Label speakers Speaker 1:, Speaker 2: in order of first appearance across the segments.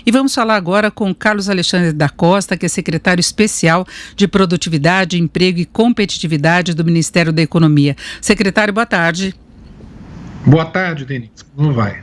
Speaker 1: E vamos falar agora com Carlos Alexandre da Costa, que é secretário especial de Produtividade, Emprego e Competitividade do Ministério da Economia. Secretário, boa tarde.
Speaker 2: Boa tarde, Denise. Como vai?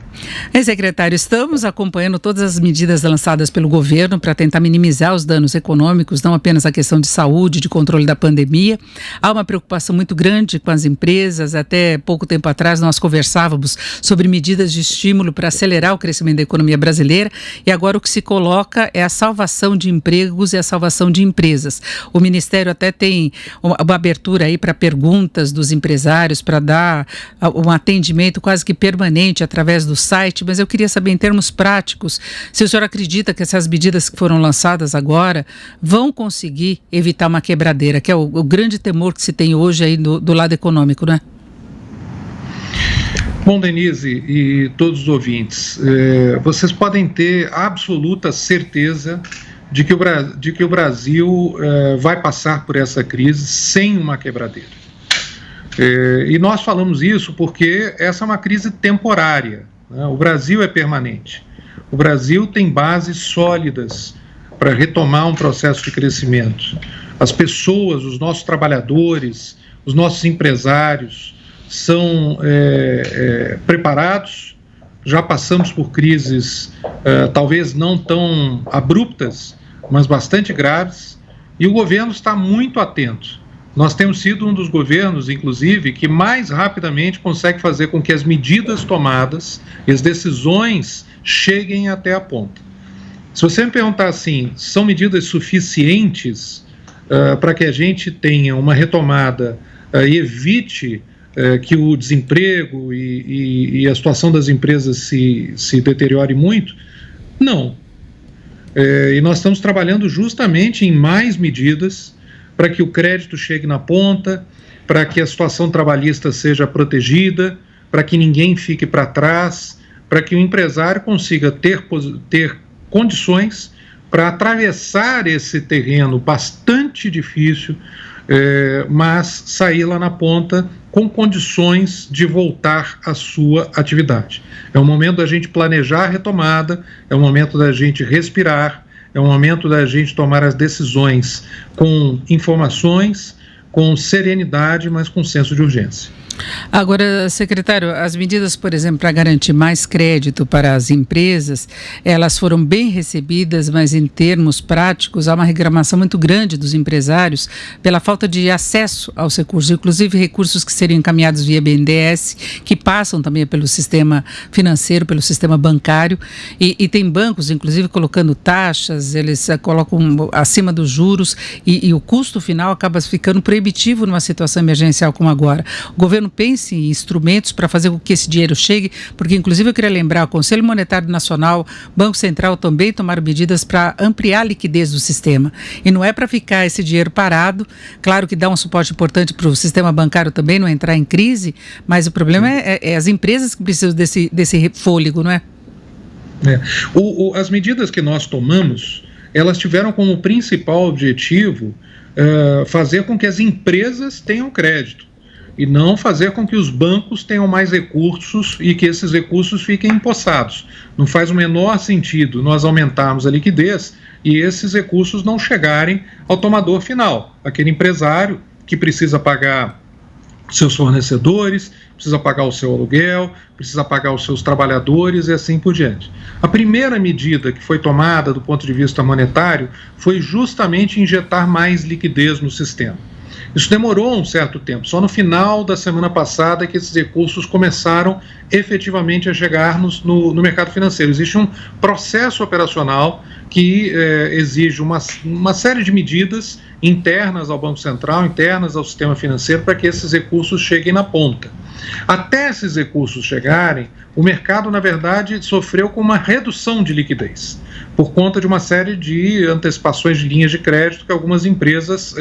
Speaker 1: Secretário, estamos acompanhando todas as medidas lançadas pelo governo para tentar minimizar os danos econômicos, não apenas a questão de saúde, de controle da pandemia. Há uma preocupação muito grande com as empresas. Até pouco tempo atrás nós conversávamos sobre medidas de estímulo para acelerar o crescimento da economia brasileira e agora o que se coloca é a salvação de empregos e a salvação de empresas. O Ministério até tem uma abertura aí para perguntas dos empresários, para dar um atendimento quase que permanente através do site, mas eu queria saber em termos práticos se o senhor acredita que essas medidas que foram lançadas agora vão conseguir evitar uma quebradeira, que é o grande temor que se tem hoje aí do lado econômico, né?
Speaker 2: Bom, Denise e todos os ouvintes, vocês podem ter absoluta certeza de que o Brasil vai passar por essa crise sem uma quebradeira. E nós falamos isso porque essa é uma crise temporária, né? O Brasil é permanente. O Brasil tem bases sólidas para retomar um processo de crescimento. As pessoas, os nossos trabalhadores, os nossos empresários são preparados. Já passamos por crises talvez não tão abruptas, mas bastante graves, e o governo está muito atento. Nós temos sido um dos governos, inclusive, que mais rapidamente consegue fazer com que as medidas tomadas e as decisões cheguem até a ponta. Se você me perguntar assim, são medidas suficientes para que a gente tenha uma retomada e evite que o desemprego e a situação das empresas se deteriore muito? Não. E nós estamos trabalhando justamente em mais medidas para que o crédito chegue na ponta, para que a situação trabalhista seja protegida, para que ninguém fique para trás, para que o empresário consiga ter condições para atravessar esse terreno bastante difícil, mas sair lá na ponta com condições de voltar à sua atividade. É o momento da gente planejar a retomada, é o momento da gente respirar, é o momento da gente tomar as decisões com informações, com serenidade, mas com senso de urgência.
Speaker 1: Agora, secretário, as medidas, por exemplo, para garantir mais crédito para as empresas, elas foram bem recebidas, mas em termos práticos há uma reclamação muito grande dos empresários pela falta de acesso aos recursos, inclusive recursos que seriam encaminhados via BNDES, que passam também pelo sistema financeiro, pelo sistema bancário, e tem bancos, inclusive, colocando taxas, eles colocam acima dos juros e o custo final acaba ficando proibitivo numa situação emergencial como agora. O governo pense em instrumentos para fazer com que esse dinheiro chegue, porque inclusive eu queria lembrar, o Conselho Monetário Nacional, Banco Central também tomaram medidas para ampliar a liquidez do sistema. E não é para ficar esse dinheiro parado, claro que dá um suporte importante para o sistema bancário também não entrar em crise, mas o problema é as empresas que precisam desse fôlego, não é?
Speaker 2: As medidas que nós tomamos, elas tiveram como principal objetivo fazer com que as empresas tenham crédito, e não fazer com que os bancos tenham mais recursos e que esses recursos fiquem empossados. Não faz o menor sentido nós aumentarmos a liquidez e esses recursos não chegarem ao tomador final, aquele empresário que precisa pagar seus fornecedores, precisa pagar o seu aluguel, precisa pagar os seus trabalhadores e assim por diante. A primeira medida que foi tomada do ponto de vista monetário foi justamente injetar mais liquidez no sistema. Isso demorou um certo tempo, só no final da semana passada que esses recursos começaram efetivamente a chegar no mercado financeiro. Existe um processo operacional que exige uma série de medidas internas ao Banco Central, internas ao sistema financeiro, para que esses recursos cheguem na ponta. Até esses recursos chegarem, o mercado, na verdade, sofreu com uma redução de liquidez, por conta de uma série de antecipações de linhas de crédito que algumas empresas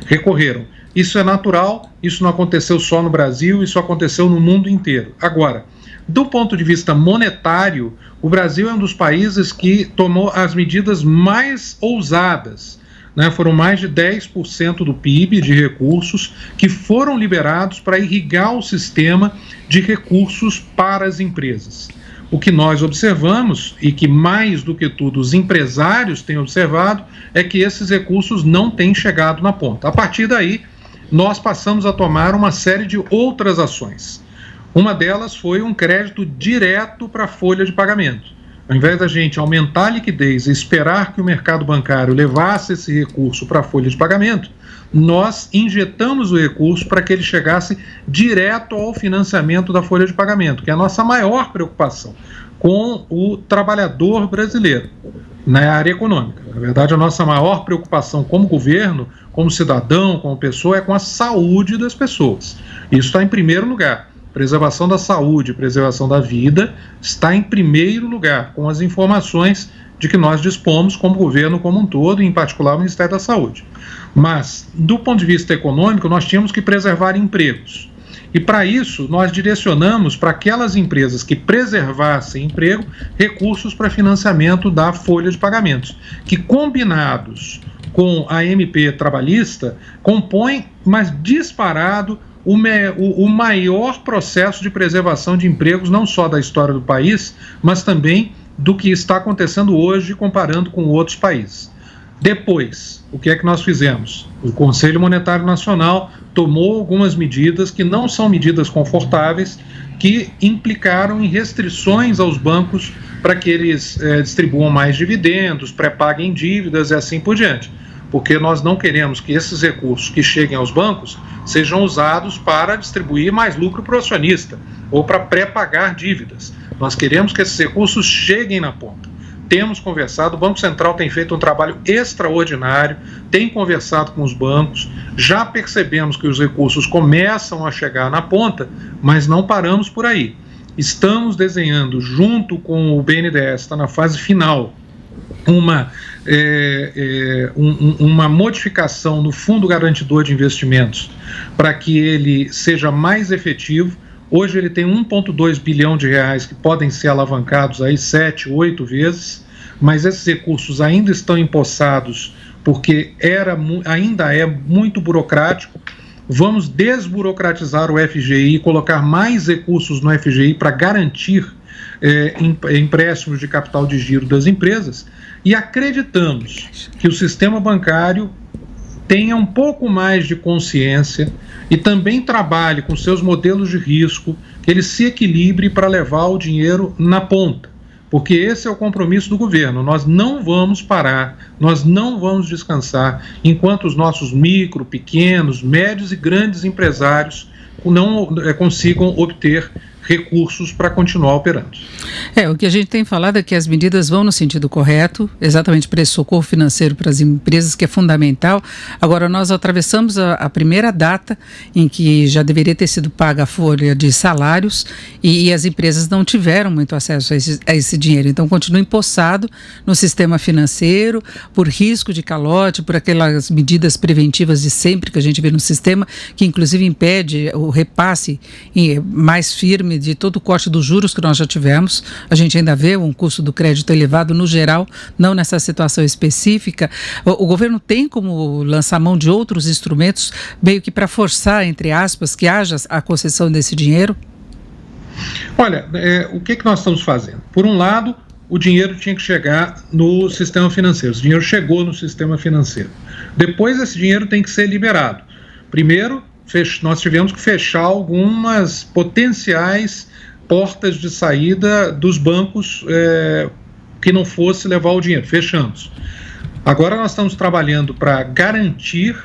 Speaker 2: recorreram. Isso é natural, isso não aconteceu só no Brasil, isso aconteceu no mundo inteiro. Agora, do ponto de vista monetário, o Brasil é um dos países que tomou as medidas mais ousadas, né? Foram mais de 10% do PIB de recursos que foram liberados para irrigar o sistema de recursos para as empresas. O que nós observamos, e que mais do que tudo os empresários têm observado, é que esses recursos não têm chegado na ponta. A partir daí, nós passamos a tomar uma série de outras ações. Uma delas foi um crédito direto para a folha de pagamento. Ao invés da gente aumentar a liquidez e esperar que o mercado bancário levasse esse recurso para a folha de pagamento, nós injetamos o recurso para que ele chegasse direto ao financiamento da folha de pagamento, que é a nossa maior preocupação com o trabalhador brasileiro na área econômica. Na verdade, a nossa maior preocupação como governo, como cidadão, como pessoa, é com a saúde das pessoas. Isso está em primeiro lugar. Preservação da saúde, preservação da vida está em primeiro lugar, com as informações de que nós dispomos como governo como um todo, e em particular o Ministério da Saúde. Mas, do ponto de vista econômico, nós tínhamos que preservar empregos. E para isso, nós direcionamos para aquelas empresas que preservassem emprego, recursos para financiamento da folha de pagamentos, que combinados com a MP trabalhista, compõem, mas disparado, o maior processo de preservação de empregos, não só da história do país, mas também do que está acontecendo hoje, comparando com outros países. Depois, o que é que nós fizemos? O Conselho Monetário Nacional tomou algumas medidas que não são medidas confortáveis, que implicaram em restrições aos bancos para que eles distribuam mais dividendos, pré-paguem dívidas e assim por diante. Porque nós não queremos que esses recursos que cheguem aos bancos sejam usados para distribuir mais lucro para o acionista ou para pré-pagar dívidas. Nós queremos que esses recursos cheguem na ponta. Temos conversado, o Banco Central tem feito um trabalho extraordinário, tem conversado com os bancos, já percebemos que os recursos começam a chegar na ponta, mas não paramos por aí. Estamos desenhando, junto com o BNDES, está na fase final, uma modificação no Fundo Garantidor de Investimentos para que ele seja mais efetivo. Hoje ele tem 1,2 bilhão de reais que podem ser alavancados aí 7, 8 vezes, mas esses recursos ainda estão empossados porque ainda é muito burocrático. Vamos desburocratizar o FGI, colocar mais recursos no FGI para garantir empréstimos de capital de giro das empresas, e acreditamos que o sistema bancário tenha um pouco mais de consciência e também trabalhe com seus modelos de risco, que ele se equilibre para levar o dinheiro na ponta, porque esse é o compromisso do governo. Nós não vamos parar, nós não vamos descansar enquanto os nossos micro, pequenos, médios e grandes empresários não consigam obter recursos para continuar operando.
Speaker 1: O que a gente tem falado é que as medidas vão no sentido correto, exatamente para esse socorro financeiro para as empresas, que é fundamental. Agora, nós atravessamos a primeira data em que já deveria ter sido paga a folha de salários e as empresas não tiveram muito acesso a esse dinheiro. Então, continua empossado no sistema financeiro, por risco de calote, por aquelas medidas preventivas de sempre que a gente vê no sistema, que inclusive impede o repasse mais firme de todo o corte dos juros que nós já tivemos. A gente ainda vê um custo do crédito elevado no geral, não nessa situação específica. O governo tem como lançar mão de outros instrumentos, meio que para forçar, entre aspas, que haja a concessão desse dinheiro?
Speaker 2: Olha, o que nós estamos fazendo? Por um lado, o dinheiro tinha que chegar no sistema financeiro. O dinheiro chegou no sistema financeiro. Depois, esse dinheiro tem que ser liberado. Primeiro, nós tivemos que fechar algumas potenciais portas de saída dos bancos que não fosse levar o dinheiro. Fechamos. Agora nós estamos trabalhando para garantir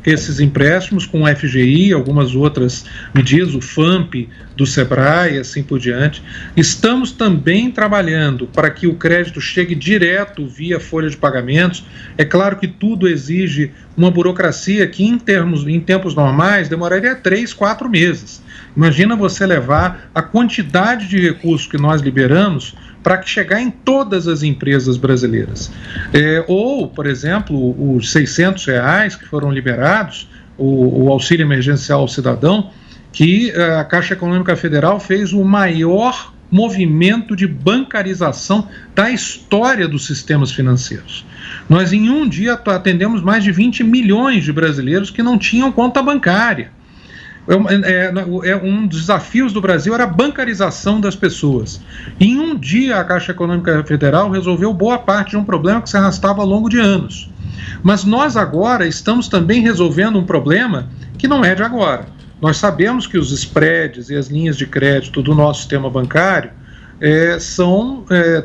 Speaker 2: esses empréstimos com o FGI, algumas outras medidas, o FAMP do Sebrae e assim por diante. Estamos também trabalhando para que o crédito chegue direto via folha de pagamentos. É claro que tudo exige uma burocracia que em tempos normais demoraria 3, 4 meses. Imagina você levar a quantidade de recursos que nós liberamos para chegar em todas as empresas brasileiras. Ou, por exemplo, os R$600 que foram liberados, o auxílio emergencial ao cidadão, que a Caixa Econômica Federal fez o maior movimento de bancarização da história dos sistemas financeiros. Nós, em um dia, atendemos mais de 20 milhões de brasileiros que não tinham conta bancária. Um dos desafios do Brasil era a bancarização das pessoas. E em um dia a Caixa Econômica Federal resolveu boa parte de um problema que se arrastava ao longo de anos. Mas nós agora estamos também resolvendo um problema que não é de agora. Nós sabemos que os spreads e as linhas de crédito do nosso sistema bancário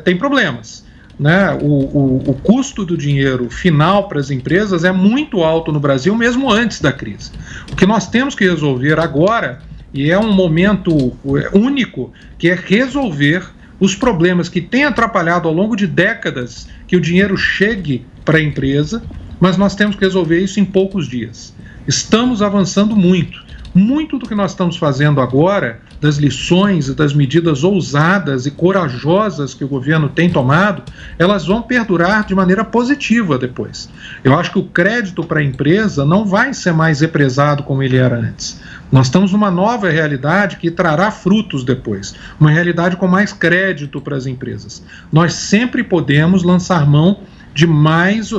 Speaker 2: têm problemas. Né? O custo do dinheiro final para as empresas é muito alto no Brasil, mesmo antes da crise. O que nós temos que resolver agora, e é um momento único, que é resolver os problemas que têm atrapalhado ao longo de décadas que o dinheiro chegue para a empresa, mas nós temos que resolver isso em poucos dias. Estamos avançando muito. Muito do que nós estamos fazendo agora, das lições e das medidas ousadas e corajosas que o governo tem tomado, elas vão perdurar de maneira positiva depois. Eu acho que o crédito para a empresa não vai ser mais represado como ele era antes. Nós estamos numa nova realidade que trará frutos depois, uma realidade com mais crédito para as empresas. Nós sempre podemos lançar mão de mais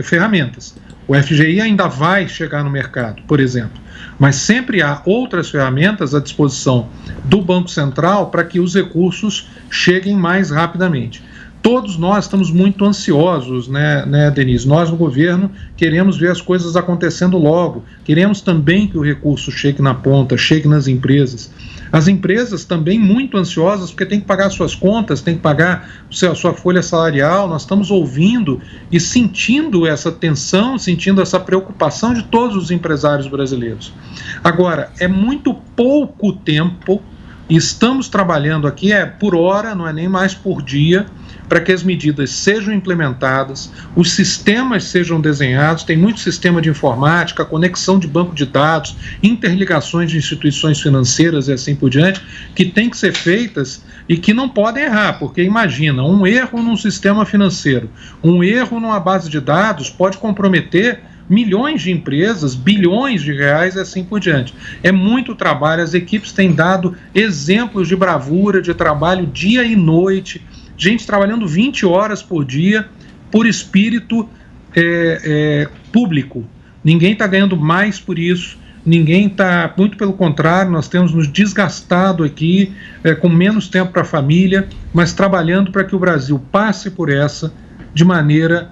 Speaker 2: ferramentas. O FGI ainda vai chegar no mercado, por exemplo, mas sempre há outras ferramentas à disposição do Banco Central para que os recursos cheguem mais rapidamente. Todos nós estamos muito ansiosos, né, Denise? Nós no governo queremos ver as coisas acontecendo logo, queremos também que o recurso chegue na ponta, chegue nas empresas. As empresas também muito ansiosas porque tem que pagar suas contas, tem que pagar a sua folha salarial. Nós estamos ouvindo e sentindo essa tensão, sentindo essa preocupação de todos os empresários brasileiros. Agora, é muito pouco tempo e estamos trabalhando aqui, por hora, não é nem mais por dia, para que as medidas sejam implementadas, os sistemas sejam desenhados. Tem muito sistema de informática, conexão de banco de dados, interligações de instituições financeiras e assim por diante, que tem que ser feitas e que não podem errar, porque imagina, um erro num sistema financeiro, um erro numa base de dados pode comprometer milhões de empresas, bilhões de reais e assim por diante. É muito trabalho, as equipes têm dado exemplos de bravura, de trabalho dia e noite, gente trabalhando 20 horas por dia por espírito público. Ninguém está ganhando mais por isso, ninguém está, muito pelo contrário, nós temos nos desgastado aqui com menos tempo para a família, mas trabalhando para que o Brasil passe por essa de maneira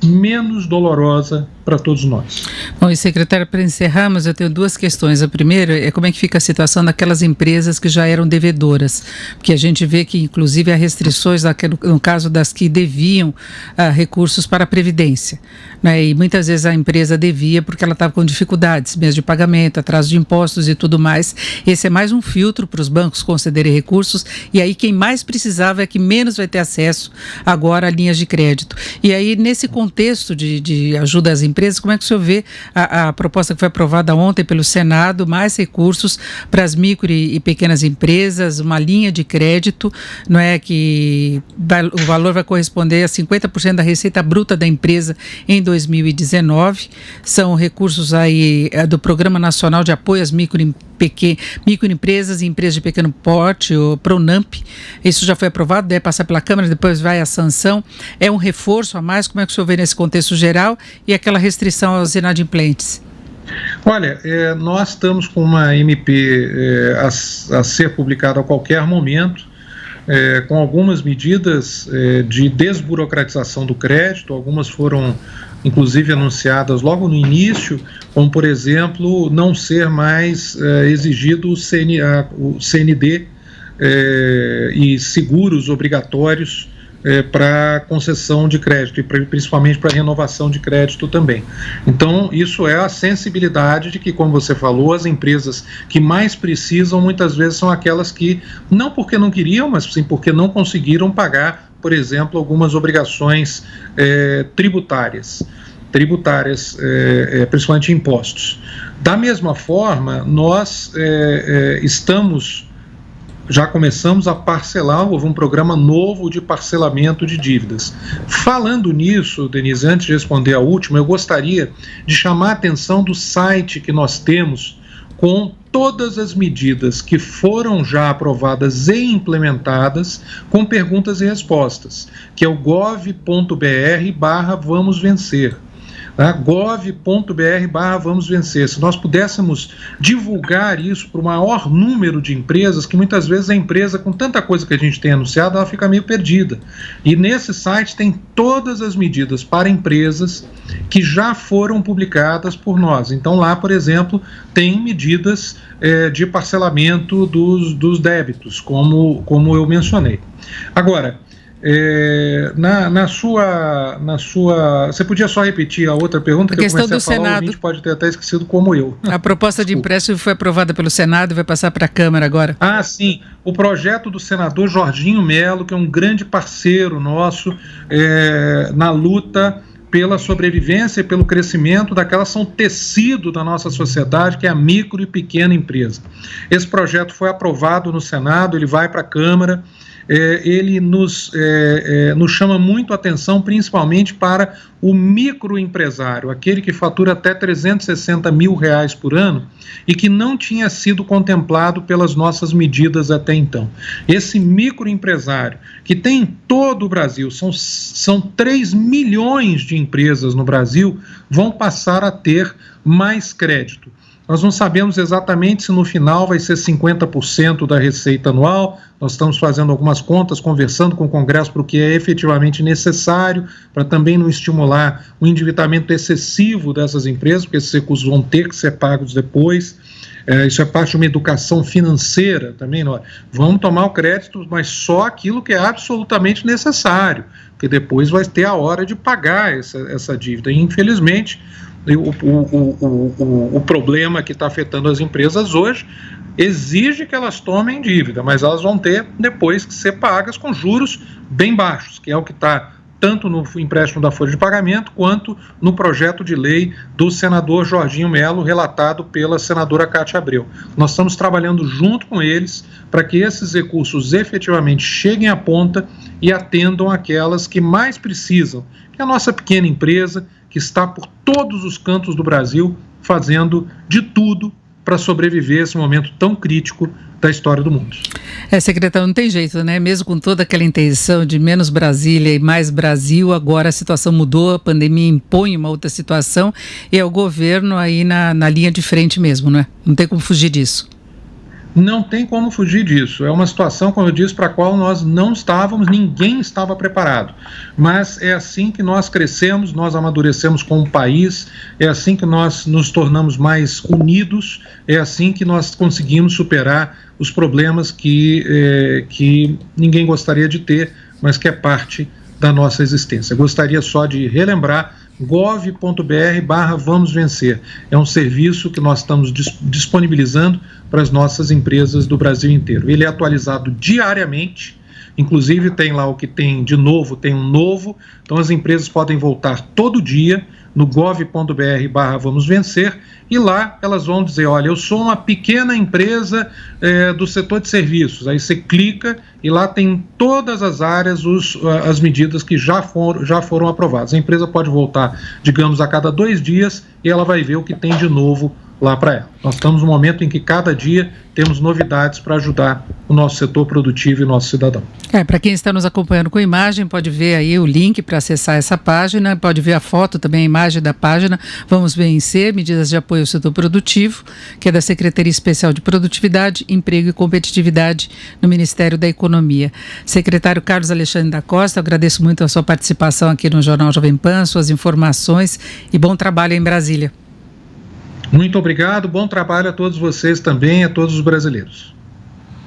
Speaker 2: menos dolorosa para todos nós.
Speaker 1: Bom, e secretário, para encerrarmos, eu tenho duas questões. A primeira é como é que fica a situação daquelas empresas que já eram devedoras, porque a gente vê que, inclusive, há restrições no caso das que deviam recursos para a Previdência, né? E muitas vezes a empresa devia porque ela estava com dificuldades, mesmo de pagamento, atraso de impostos e tudo mais. Esse é mais um filtro para os bancos concederem recursos, e aí quem mais precisava é que menos vai ter acesso agora a linhas de crédito. E aí, nesse contexto de ajuda às empresas, como é que o senhor vê a proposta que foi aprovada ontem pelo Senado, mais recursos para as micro e pequenas empresas, uma linha de crédito, não é, que o valor vai corresponder a 50% da receita bruta da empresa em 2019, são recursos aí do Programa Nacional de Apoio às microempresas e empresas de pequeno porte, o PRONAMP. Isso já foi aprovado, deve passar pela Câmara, depois vai à sanção. É um reforço a mais? Como é que o senhor vê nesse contexto geral e aquela restrição aos inadimplentes?
Speaker 2: Olha, nós estamos com uma MP a ser publicada a qualquer momento, com algumas medidas de desburocratização do crédito. Algumas foram inclusive anunciadas logo no início, como, por exemplo, não ser mais exigido o CND e seguros obrigatórios para concessão de crédito e principalmente para renovação de crédito também. Então, isso é a sensibilidade de que, como você falou, as empresas que mais precisam muitas vezes são aquelas que, não porque não queriam, mas sim porque não conseguiram pagar, por exemplo, algumas obrigações tributárias, principalmente impostos. Da mesma forma, nós já começamos a parcelar, houve um programa novo de parcelamento de dívidas. Falando nisso, Denise, antes de responder a última, eu gostaria de chamar a atenção do site que nós temos com todas as medidas que foram já aprovadas e implementadas, com perguntas e respostas, que é o gov.br/vamosvencer. Tá? gov.br/Vamos Vencer. Se nós pudéssemos divulgar isso para o maior número de empresas, que muitas vezes a empresa, com tanta coisa que a gente tem anunciado, ela fica meio perdida. E nesse site tem todas as medidas para empresas que já foram publicadas por nós. Então lá, por exemplo, tem medidas de parcelamento dos débitos, como eu mencionei. Agora, na sua, você podia só repetir a outra pergunta?
Speaker 1: A questão do Senado.
Speaker 2: A gente pode ter até esquecido como eu.
Speaker 1: A proposta de empréstimo foi aprovada pelo Senado e vai passar para a Câmara agora.
Speaker 2: Ah, sim. O projeto do senador Jorginho Melo, que é um grande parceiro nosso na luta pela sobrevivência e pelo crescimento daquelas são tecido da nossa sociedade, que é a micro e pequena empresa. Esse projeto foi aprovado no Senado, ele vai para a Câmara. Ele nos chama muito a atenção, principalmente para o microempresário, aquele que fatura até R$360 mil por ano e que não tinha sido contemplado pelas nossas medidas até então. Esse microempresário, que tem em todo o Brasil, são 3 milhões de empresas no Brasil, vão passar a ter mais crédito. Nós não sabemos exatamente se no final vai ser 50% da receita anual. Nós estamos fazendo algumas contas, conversando com o Congresso para o que é efetivamente necessário, para também não estimular o endividamento excessivo dessas empresas, porque esses recursos vão ter que ser pagos depois. Isso é parte de uma educação financeira também. Vamos tomar o crédito, mas só aquilo que é absolutamente necessário, porque depois vai ter a hora de pagar essa dívida. E, infelizmente, o problema que está afetando as empresas hoje exige que elas tomem dívida, mas elas vão ter depois que ser pagas com juros bem baixos, que é o que está tanto no empréstimo da folha de pagamento quanto no projeto de lei do senador Jorginho Melo, relatado pela senadora Cátia Abreu. Nós estamos trabalhando junto com eles para que esses recursos efetivamente cheguem à ponta e atendam aquelas que mais precisam, que é a nossa pequena empresa, que está por todos os cantos do Brasil fazendo de tudo para sobreviver a esse momento tão crítico da história do mundo.
Speaker 1: Secretário, não tem jeito, né? Mesmo com toda aquela intenção de menos Brasília e mais Brasil, agora a situação mudou, a pandemia impõe uma outra situação e é o governo aí na linha de frente mesmo, não é? Não tem como fugir disso.
Speaker 2: Não tem como fugir disso. É uma situação, como eu disse, para a qual nós não estávamos, ninguém estava preparado. Mas é assim que nós crescemos, nós amadurecemos como país, é assim que nós nos tornamos mais unidos, é assim que nós conseguimos superar os problemas que ninguém gostaria de ter, mas que é parte da nossa existência. Gostaria só de relembrar gov.br/Vamos Vencer. É um serviço que nós estamos disponibilizando para as nossas empresas do Brasil inteiro. Ele é atualizado diariamente, inclusive tem lá o que tem de novo, tem um novo, então as empresas podem voltar todo dia no gov.br/Vamos Vencer e lá elas vão dizer, olha, eu sou uma pequena empresa do setor de serviços. Aí você clica e lá tem todas as áreas, as medidas que já foram aprovadas. A empresa pode voltar, digamos, a cada 2 dias e ela vai ver o que tem de novo lá para ela. Nós estamos num momento em que cada dia temos novidades para ajudar o nosso setor produtivo e o nosso cidadão.
Speaker 1: Para quem está nos acompanhando com imagem, pode ver aí o link para acessar essa página, pode ver a foto também, a imagem da página Vamos Vencer, medidas de apoio ao setor produtivo, que é da Secretaria Especial de Produtividade, Emprego e Competitividade no Ministério da Economia. Secretário Carlos Alexandre da Costa, eu agradeço muito a sua participação aqui no Jornal Jovem Pan, suas informações e bom trabalho em Brasília.
Speaker 2: Muito obrigado, bom trabalho a todos vocês também, a todos os brasileiros.